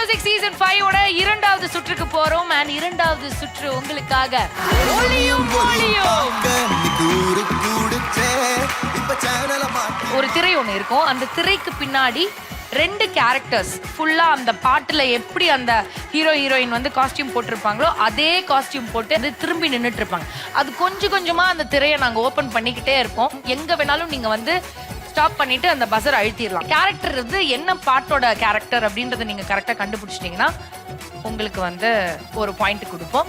Music season 5 ஓட இரண்டாவது சுற்றுக்கு போறோம். அண்ட் இரண்டாவது சுற்று உங்களுக்காக ஒளியும் ஒளியும். ஒரு திரை ஒன்று இருக்கும். அந்த திரைக்கு பின்னாடி 2 கேரக்டர்ஸ் ஃபுல்லா அந்த பாட்டுல எப்படி அந்த ஹீரோ ஹீரோயின் வந்து காஸ்டியூம் போட்டிருப்பாங்களோ அதே காஸ்டியூம் போட்டு அது திரும்பி நின்றுட்டு இருப்பாங்க. அது கொஞ்சம் கொஞ்சமா அந்த திரையை நாங்க ஓபன் பண்ணிக்கிட்டே இருப்போம். எங்க வேணாலும் நீங்க வந்து ஸ்டாப் பண்ணிட்டு அந்த பஸர் அழுத்திடலாம். கேரக்டர் வந்து என்ன பாட்டோட கேரக்டர் அப்படின்றத நீங்க கரெக்டா கண்டுபிடிச்சிட்டீங்கன்னா உங்களுக்கு வந்து ஒரு பாயிண்ட் கொடுப்போம்.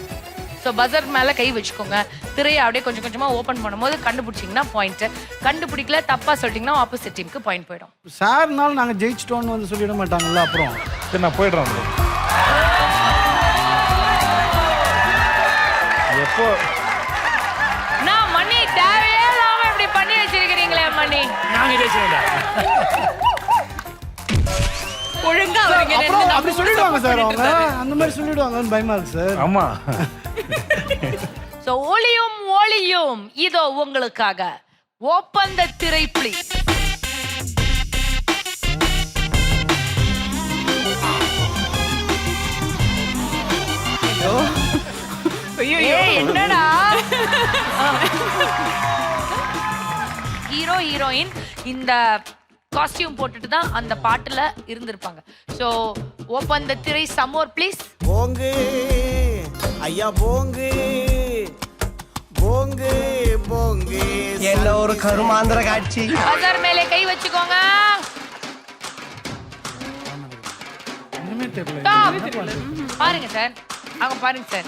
ஸோ பஸர் மேல கை வச்சுக்கோங்க. திரையை அப்படியே கொஞ்சம் கொஞ்சமா ஓபன் பண்ணும்போது கண்டுபிடிச்சிங்கன்னா பாயிண்ட். கண்டுபிடிக்கல தப்பா சொல்லிட்டீங்கன்னா ஆப்போசிட் டீமுக்கு பாயிண்ட் போயிடும். சார்னால நாங்க ஜெயிச்சிட்டோம்னு வந்து சொல்லிட மாட்டாங்கல்ல அப்புறம். சரி நான் போயிடுறேன். எப்போ நான் மணி தேவையே இல்லாம இப்படி பண்ணி வச்சிருக்கிறீங்களே மணி. நாங்க ஜெயிச்சிட்டோம். ஒழுங்கா அப்படி சொல்லிடுவாங்க சார் அவங்க. அந்த மாதிரி சொல்லிடுவாங்கன்னு பயமா இருக்கு சார். ஆமா. சோ ஒளியும் ஒளியும் இதோ உங்களுக்காக. ஓப்பன் தி திரை ப்ளீஸ். ஐயோ என்னடா ஹீரோ ஹீரோயின் இந்த காஸ்டியூம் போட்டுட்டு தான் அந்த பாட்டுல இருந்திருப்பாங்க. சோ ஓபன் தி திரை சமோர் ப்ளீஸ். போங்கு ஐயா போங்கு போங்கு போங்கு. என்ன ஒரு கருமாந்திர காட்சி. பஜார் மேலே கை வச்சுக்கோங்க. ஒண்ணுமே தெரியல. பாருங்க சார், அங்க பாருங்க சார்.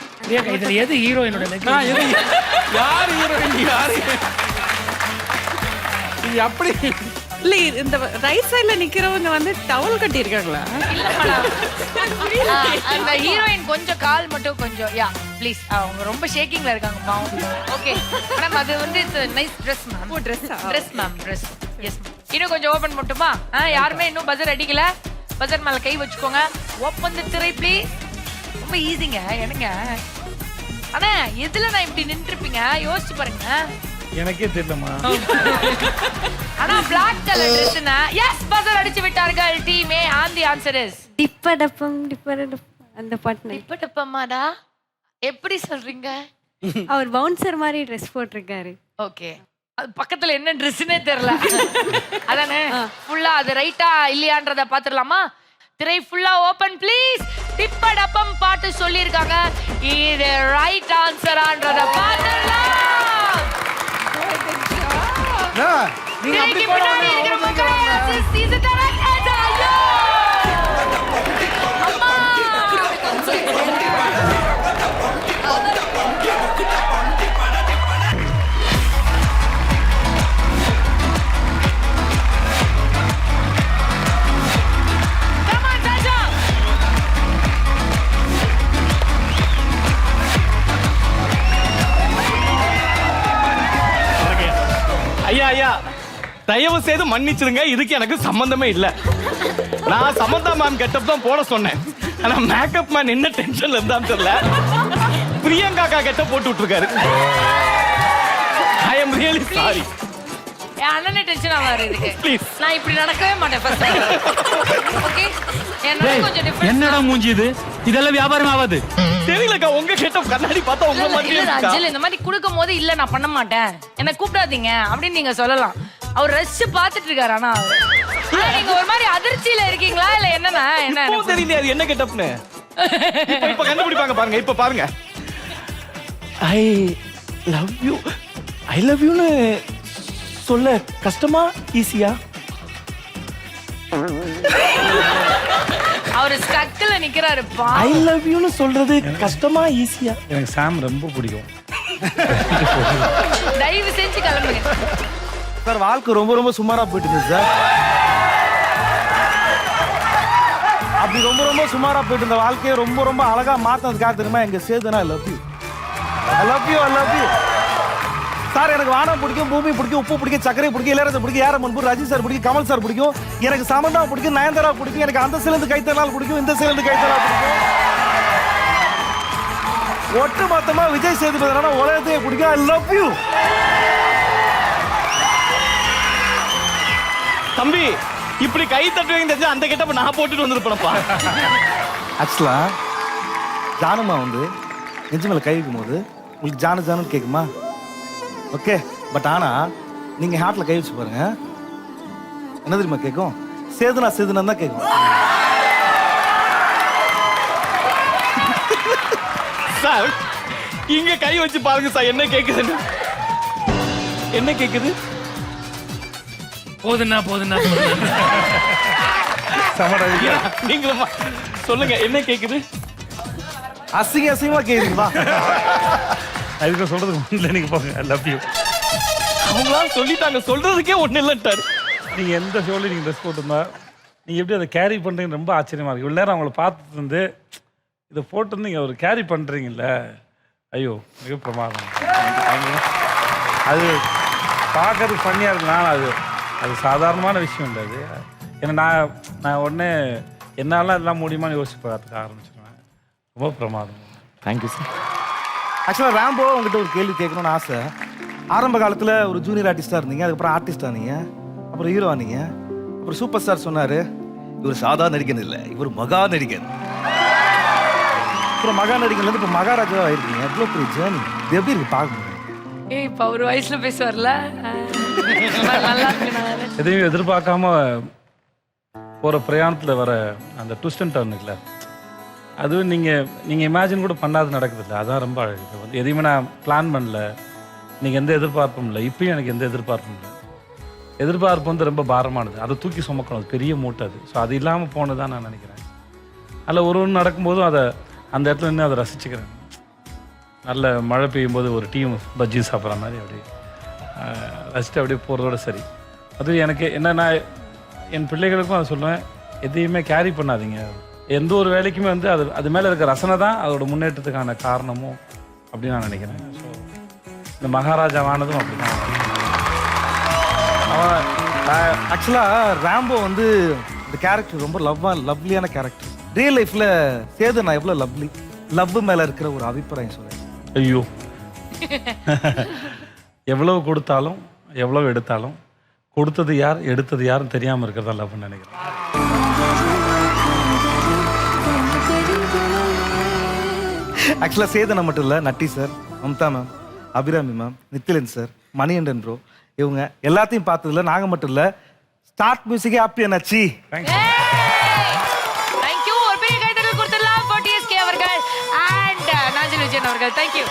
இதுல எது ஹீரோயினோட நெக்? யார் ஹீரோயின் யாரு? இது அப்படி இல்ல இந்த ரைட் சைடுல நிக்கிறவங்க வந்து டவல் கட்டி இருக்காங்களா? இல்ல மேடம், அந்த ஹீரோயின் கொஞ்சம் கால் மட்டும் கொஞ்சம் யா ப்ளீஸ். அவங்க ரொம்ப ஷேக்கிங்ல இருக்காங்க பாவம். ஓகே மேடம், அது வந்து it's nice Dress ma'am. Oh Dress. Dress ma'am, Dress. Yes ma'am. இன்னும் கொஞ்சம் ஓபன் மட்டுமா? யாருமே இன்னும் பஜர் அடிக்கல. பஜர் மேல கை வச்சுக்கோங்க. ஓபன் தி திரை ப்ளீஸ். ரொம்ப ஈஸிங்க. என்னங்க அண்ணா, எதுல நான் இப்படி நின்றுப்பீங்க யோசிச்சு பாருங்க. எனக்கே தெரியலமா. ஆனா black color dressனா எஸ் பஸர் அடிச்சு விட்டார்கள் டீமே. and the answer is டிப்படப்பம் அந்த பாட்டு. இப்பட்டப்பமாடா எப்படி சொல்றீங்க? அவர் பவுன்சர் மாதிரி ட்ரெஸ் போட்டிருக்காரு. ஓகே, அது பக்கத்துல என்ன ட்ரெஸ்னே தெரியல. அதானே ஃபுல்லா அது ரைட்டா இல்லையான்றத பாத்துடலாமா? திரை ஃபுல்லா ஓபன் ப்ளீஸ். டிப்படப்பம் பாட்டு சொல்லிருக்காங்க. இது ரைட் ஆன்சரான்றத பாத்துடலாம். நீங்க அப்படி போறவங்க ஐயா ஐயா தயவு செய்து மன்னிச்சிருங்க. இதுக்கு எனக்கு சம்பந்தமே இல்ல. நான் சமந்தா மேம் கெட்டப் தான் போட சொன்னேன். ஆனா மேக்கப் மேன் என்ன டென்ஷன்ல இருந்தான்னு தெரியல, பிரியங்கா கெட்டப் போட்டு விட்டுருக்காரு. ஐ அம் ரியலி சாரி. என் அண்ணனே டென்ஷன் ஆவாரு இதுக்கு. Please. நான் இப்படி நடக்கவே மாட்டேன் ஃபர்ஸ்ட். ஓகே, என்ன கொஞ்சம் டிஃபரன்ஸ். என்னடா மூஞ்சி இது? இதெல்லாம் வியாபாரம் ஆகாது. தெரியலக்கா, உங்க கெட்டப் கண்ணாடி பார்த்தா உங்க மாதிரி இல்ல இருக்கா? அஞ்சல், இந்த மாதிரி கொடுக்கும்போது இல்ல நான் பண்ண மாட்டேன், என்ன கூப்பிடாதீங்க அப்படின்னு நீங்க சொல்லலாம். அவர் ரஷ் பாத்துட்டு இருக்காரு. ஆனா நீங்க ஒரு மாதிரி அதிர்ச்சியில இருக்கீங்களா இல்ல என்னன்னா என்ன இப்போ தெரியல அது என்ன கெட்டப்னு. இப்ப கண்டுபிடிப்பாங்க பாருங்க. இப்ப பாருங்க. ஐ லவ் யூன்னு சொல்ல கஷ்டமா ஈஸியா? அவர் ஸ்டக்ல நிக்கிறாரு. ஐ லவ் யூன்னு சொல்றது கஷ்டமா ஈஸியா? எனக்கு சாம் ரொம்ப பிடிக்கும். தயவு செஞ்சு கிளம்புங்க சார். வாழ்க்கை ரொம்ப ரொம்ப சுமாரா போயிட்டு இருக்கு சார். அப்படி ரொம்ப ரொம்ப சுமாரா போயிட்டு இருந்த வாழ்க்கையை ரொம்ப ரொம்ப அழகா மாத்ததுக்காக தெரியுமா எங்க சேதுனா I love you I love you I love you sir. எனக்கு வானம் பிடிக்கும், பூமி பிடிக்கும், உப்பு பிடிக்கும், சக்கரை பிடிக்கும், இளையராஜா பிடிக்கும், ஏஆர் ரஹ்மான், ரஜினி சார் பிடிக்கும், கமல் சார் பிடிக்கும், எனக்கு சமந்தா பிடிக்கும், நயன்தாரா பிடிக்கும், எனக்கு அந்த சிலந்து கைத்தறனால் பிடிக்கும், இந்த சிலந்து கைத்தறா பிடிக்கும். ஒட்டு மொத்தமா விஜய் சேதுபதி உலகத்தையே பிடிக்கும். ஐ லவ் யூ. தம்பி இப்படி கை தட்டுவீங்க தெரிஞ்சா அந்த கெட்டப்ப நான் போட்டுட்டு வந்திருப்பேன்ப்பா. ஆக்சுவலா ஜானுமா வந்து நெஞ்சு மேல கை வைக்கும் போது உங்களுக்கு ஜானுன்னு கேக்குமா? ஓகே, பட் ஆனா நீங்க ஹார்ட்ல கை வச்சு பாருங்க, என்ன தெரியுமா கேட்கும்? சேதுனா தான் கேட்கும். சார் இங்க கை வச்சு பாருங்க சார், என்ன கேக்குதுன்னு. என்ன கேக்குது? போதுன்னா போதுன்னா நீங்களும் சொல்லுங்க, என்ன கேக்குது? அசிங்கமா கேக்குதுப்பா. அதுக்கு சொல்றதுக்கு முன்னாடி நீங்க போங்க. ஐ லவ் யூ. அவங்களா சொல்லிட்டாங்க, சொல்றதுக்கே ஒண்ணு இல்லட்டாரு. நீங்க எந்த ஷோல நீங்க ட்ரெஸ் போட்டிருந்தா நீங்க எப்படி அதை கேரி பண்றீங்கன்னு ரொம்ப ஆச்சரியமா இருக்கு. இவ்வளவு நேரம் அவங்கள பார்த்துட்டு இருந்து இதை போட்டு நீங்க ஒரு கேரி பண்றீங்கல்ல, ஐயோ மிக பிரமாதம். அது பார்க்கறதுக்கு ஃபன்னியா இருக்குனால அது சாதாரணமான விஷயம் இல்லை. அது ஏன்னா நான் உடனே என்னால எல்லாம் முடியுமான்னு யோசிச்சு பார்த்துக்க ஆரம்பிச்சிருவேன். ரொம்ப பிரமாதம். Thank you sir. ஆக்சுவலா ராம்போ உங்ககிட்ட ஒரு கேள்வி கேட்கணும்னு ஆசை. ஆரம்ப காலத்துல ஒரு ஜூனியர் ஆர்டிஸ்டா இருந்தீங்க, அதுக்கப்புறம் ஆர்டிஸ்டா நீங்க, அப்புறம் ஹீரோ ஆனீங்க, அப்புறம் சூப்பர் ஸ்டார் சொன்னாரு இவர் சாதா நடிகன் இல்லை, இவர் மகா நடிகன். அப்புறம் மகா நடிகன்ல இருந்து இப்ப மகாராஜா ஆயிருக்கீங்க. எவ்வளவு பெரிய ஜேர்னி, இது எப்படி இருக்கு பார்க்கணும்? ஏய் இப்ப ஒரு வயசுல பேசுவார்ல, நல்லா இருக்கு. நான் எதையும் எதிர்பார்க்காம போற பிரயாணத்துல வர அந்த ட்விஸ்ட் அண்ட் டர்ன் இருக்குல்ல, அதுவும் நீங்க இமேஜின் கூட பண்ணாது நடக்குது இல்லை, அதான் ரொம்ப அழகு. இது வந்து எதையுமே நான் பிளான் பண்ணல, நீங்க எந்த எதிர்பார்ப்பும் இல்லை, இப்பயும் எனக்கு எந்த எதிர்பார்ப்பும் இல்லை. எதிர்பார்ப்பு வந்து ரொம்ப பாரமானது, அதை தூக்கி சுமக்கணும், அது பெரிய மூட்டை அது. ஸோ அது இல்லாமல் போனதான் நான் நினைக்கிறேன். அதில் ஒன்று நடக்கும்போதும் அதை அந்த இடத்துல நின்று அதை ரசிச்சுக்கிறேன். நல்ல மழை பெய்யும் போது ஒரு டீம் பஜ்ஜி சாப்பிட்ற மாதிரி அப்படியே ரசித்து அப்படியே போகிறதோட சரி. அது எனக்கு என்னன்னா என் பிள்ளைகளுக்கும் அதை சொல்லுவேன், எதையுமே கேரி பண்ணாதீங்க. எந்த ஒரு வேலைக்குமே வந்து அது மேலே இருக்க ரசனை தான் அதோட முன்னேற்றத்துக்கான காரணமும் அப்படின்னு நான் நினைக்கிறேன். ஸோ இந்த மகாராஜாவானதும் அப்படி தான். ஆக்சுவலா ராம்போ வந்து இந்த கேரக்டர் ரொம்ப லவ்லியான கேரக்டர். ரியல் லைஃப்ல சேது நான் எவ்வளவு லவ் மேல இருக்கிற ஒரு அபிப்பிராயம் சொல்றேன். ஐயோ எவ்வளவு கொடுத்தாலும் எவ்வளவு எடுத்தாலும் கொடுத்தது யார் எடுத்தது யாரும் தெரியாம இருக்கிறதா லவ்னு நினைக்கிறேன். ஆக்சுவலா சேதனை மட்டும் இல்ல, Natty sir, Mamta ma'am, Abhirami ma'am, Nithilan sir, Manikandan bro, இவங்க எல்லாத்தையும் பார்த்ததுல நாங்க மட்டும் இல்ல, ஸ்டார்ட் மியூசிக்கே ஹாப்பி என்னாச்சு. தேங்க்யூ. ஒரு பெரிய கைத்தட்டல் கொடுத்துடலாம் for TSK அவர்கள் and நாஞ்சில் விஜயன் அவர்கள். தேங்க்யூ.